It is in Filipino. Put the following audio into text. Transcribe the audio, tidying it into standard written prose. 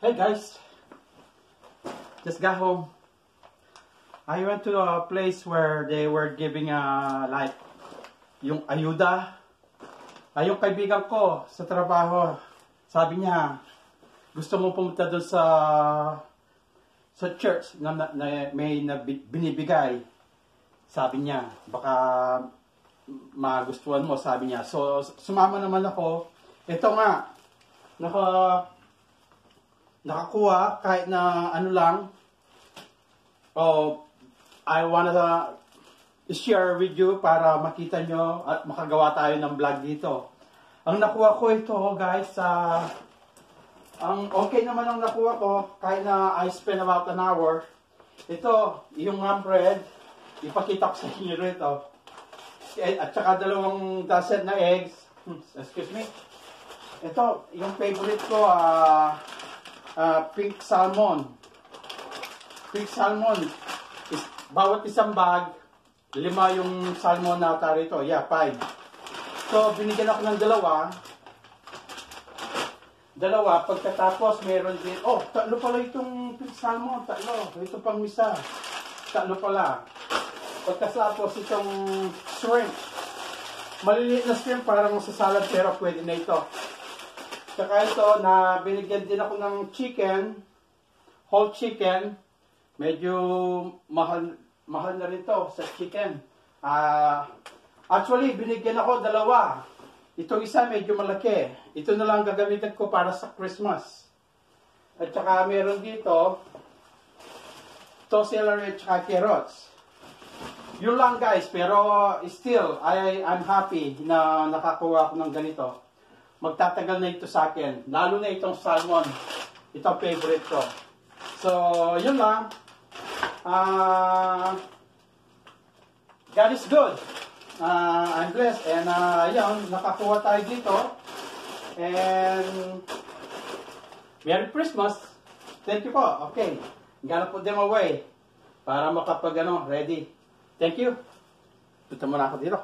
Hey guys, just got home. I went to a place where they were giving like yung ayuda. Yung kaibigan ko sa trabaho, sabi niya, gusto mo pumunta doon sa church na may binibigay. Sabi niya, baka magustuhan mo, sabi niya. So, sumama naman ako. Ito nga, nakakuha kahit na ano lang. I wanna share with you para makita nyo at makagawa tayo ng vlog dito. Ang nakuha ko ito guys, ang okay naman ang nakuha ko kahit na I spend about an hour. Ito, yung bread, ipakita ko sa inyo rito. At saka 2 dozen na eggs. Excuse me. Ito, yung favorite ko, pink salmon. Pink salmon. Bawat isang bag, 5 yung salmon nata rito. Yeah, 5. So, binigyan ako ng 2. Pagkatapos, meron din. Oh, 3 pala itong pink salmon. 3. Ito pang isa. 3 pala. Pagkatapos, itong shrimp. Maliliit na shrimp, parang sa salad, pero pwede na ito. Saka ito, na binigyan din ako ng chicken, whole chicken. Medyo mahal na rin to sa chicken. Actually, binigyan ako 2. Itong isa medyo malaki. Ito na lang gagamitin ko para sa Christmas. At saka meron dito, to celery at saka carrots. Yun lang guys, pero still, I'm happy na nakakuha ako ng ganito. Magtatagal na ito sa akin. Lalo na itong salmon. Itong favorite ko. So, yun lang. God is good. I'm blessed. And, yun, nakakuha tayo dito. And, Merry Christmas. Thank you po. Okay. I'm gonna put them away. Para makapag, ready. Thank you. Punta muna ako dito.